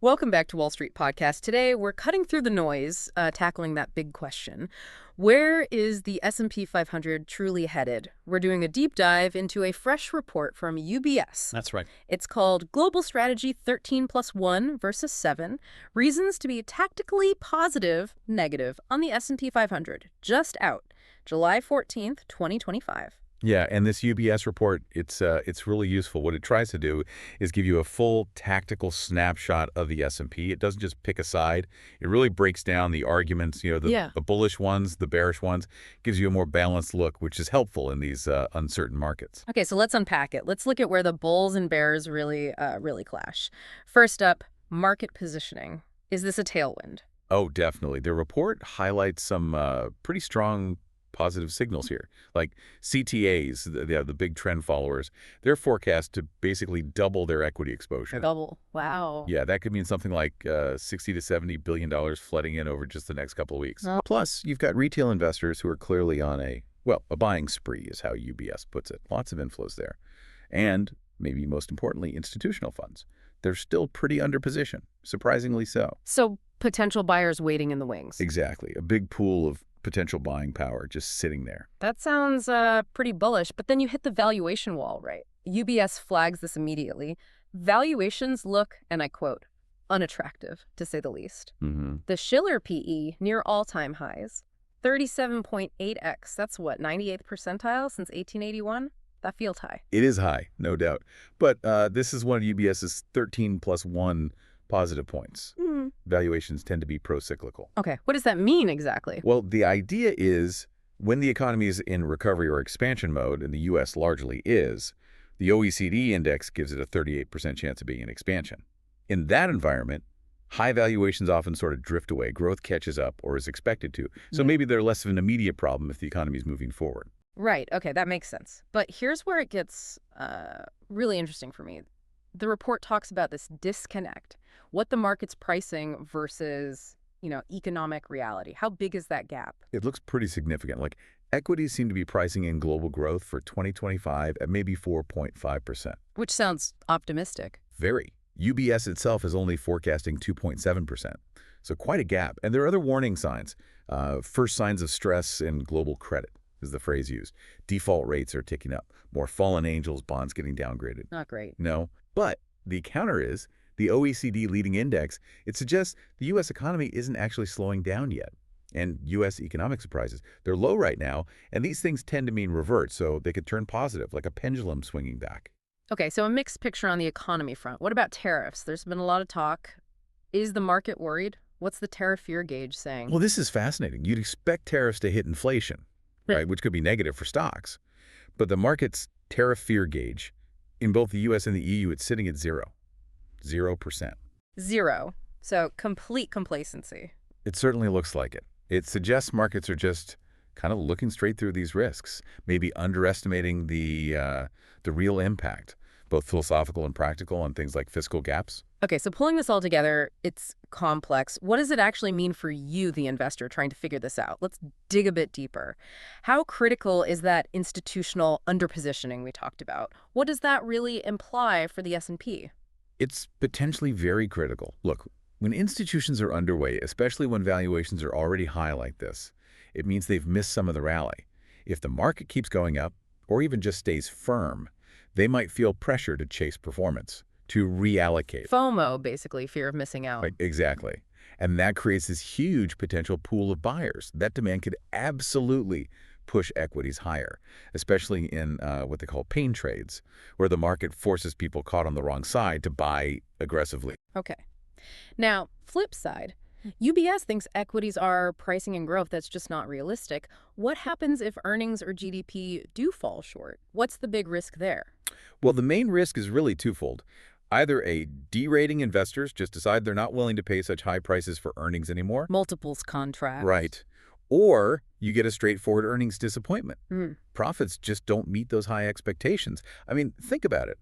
Welcome back to Wall Street Podcast. Today, we're cutting through the noise, tackling that big question. Where is the S&P 500 truly headed? We're doing a deep dive into a fresh report from UBS. That's right. It's called Global Strategy 13 plus 1 versus 7, Reasons to be Tactically Positive, Negative on the S&P 500. Just out, July 14th, 2025. Yeah, and this UBS report, it's really useful. What it tries to do is give you a full tactical snapshot of the S&P. It doesn't just pick a side. It really breaks down the arguments, the bullish ones, the bearish ones, gives you a more balanced look, which is helpful in these uncertain markets. Okay, so let's unpack it. Let's look at where the bulls and bears really clash. First up, market positioning. Is this a tailwind? Oh, definitely. The report highlights some pretty strong positive signals here, like CTAs, the big trend followers. They're forecast to basically double their equity exposure. Double. Wow. Yeah, that could mean something like $60 to $70 billion flooding in over just the next couple of weeks. Oh. Plus, you've got retail investors who are clearly on a buying spree is how UBS puts it. Lots of inflows there. And maybe most importantly, institutional funds. They're still pretty underpositioned, surprisingly so. So potential buyers waiting in the wings. Exactly. A big pool of potential buying power just sitting there. That sounds pretty bullish, but then you hit the valuation wall, right? UBS flags this immediately. Valuations look, and I quote, unattractive, to say the least. The Shiller PE near all-time highs, 37.8x. That's what, 98th percentile since 1881? That feels high. It is high, no doubt. But this is one of UBS's 13 plus 1 positive points. Valuations tend to be pro-cyclical. Okay, what does that mean exactly? Well, the idea is when the economy is in recovery or expansion mode, and the U.S. largely is, the OECD index gives it a 38% chance of being in expansion. In that environment, high valuations often sort of drift away. Growth catches up or is expected to. So maybe they're less of an immediate problem if the economy is moving forward. Right, okay, that makes sense. But here's where it gets really interesting for me. The report talks about this disconnect, what the market's pricing versus, economic reality. How big is that gap? It looks pretty significant. Like equities seem to be pricing in global growth for 2025 at maybe 4.5%. Which sounds optimistic. Very. UBS itself is only forecasting 2.7%. So quite a gap. And there are other warning signs. First signs of stress in global credit is the phrase used. Default rates are ticking up. More fallen angels bonds getting downgraded. Not great. No. But the counter is the OECD leading index. It suggests the U.S. economy isn't actually slowing down yet. And U.S. economic surprises, they're low right now, and these things tend to mean revert, so they could turn positive, like a pendulum swinging back. Okay, so a mixed picture on the economy front. What about tariffs? There's been a lot of talk. Is the market worried? What's the tariff fear gauge saying? Well, this is fascinating. You'd expect tariffs to hit inflation, right, which could be negative for stocks. But the market's tariff fear gauge, in both the U.S. and the EU, it's sitting at 0%. Zero. So complete complacency. It certainly looks like it. It suggests markets are just kind of looking straight through these risks, maybe underestimating the real impact, both philosophical and practical, on things like fiscal gaps. Okay, so pulling this all together, it's complex. What does it actually mean for you, the investor, trying to figure this out? Let's dig a bit deeper. How critical is that institutional underpositioning we talked about? What does that really imply for the S&P? It's potentially very critical. Look, when institutions are underway, especially when valuations are already high like this, it means they've missed some of the rally. If the market keeps going up, or even just stays firm, they might feel pressure to chase performance, to reallocate. FOMO, basically, fear of missing out. Right, exactly. And that creates this huge potential pool of buyers. That demand could absolutely push equities higher, especially in what they call pain trades, where the market forces people caught on the wrong side to buy aggressively. Okay. Now, flip side, UBS thinks equities are pricing in growth that's just not realistic. What happens if earnings or GDP do fall short? What's the big risk there? Well, the main risk is really twofold. Either a derating investors just decide they're not willing to pay such high prices for earnings anymore. Multiples contract. Right. Or you get a straightforward earnings disappointment. Profits just don't meet those high expectations. I mean, think about it.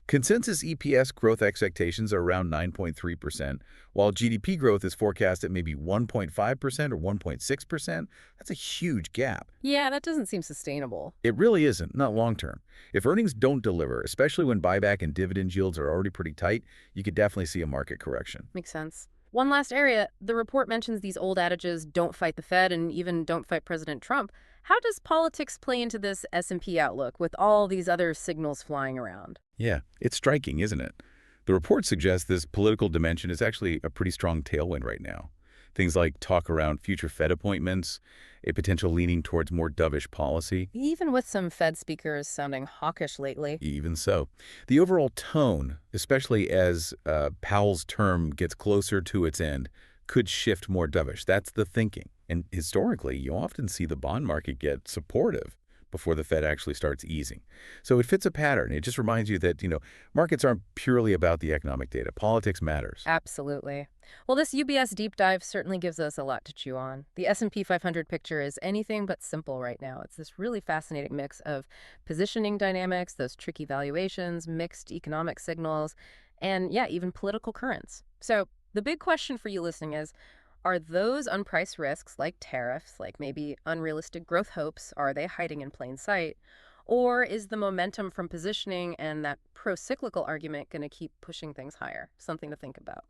Consensus EPS growth expectations are around 9.3%, while GDP growth is forecast at maybe 1.5% or 1.6%. That's a huge gap. Yeah, that doesn't seem sustainable. It really isn't, not long term. If earnings don't deliver, especially when buyback and dividend yields are already pretty tight, you could definitely see a market correction. Makes sense. One last area, the report mentions these old adages, don't fight the Fed and even don't fight President Trump. How does politics play into this S&P outlook with all these other signals flying around? Yeah, it's striking, isn't it? The report suggests this political dimension is actually a pretty strong tailwind right now. Things like talk around future Fed appointments, a potential leaning towards more dovish policy. Even with some Fed speakers sounding hawkish lately. Even so, the overall tone, especially as Powell's term gets closer to its end, could shift more dovish. That's the thinking. And historically, you often see the bond market get supportive before the Fed actually starts easing. So it fits a pattern. It just reminds you that, markets aren't purely about the economic data. Politics matters. Absolutely. Well, this UBS deep dive certainly gives us a lot to chew on. The S&P 500 picture is anything but simple right now. It's this really fascinating mix of positioning dynamics, those tricky valuations, mixed economic signals, and yeah, even political currents. So the big question for you listening is, are those unpriced risks like tariffs, like maybe unrealistic growth hopes, are they hiding in plain sight? Or is the momentum from positioning and that pro-cyclical argument going to keep pushing things higher? Something to think about.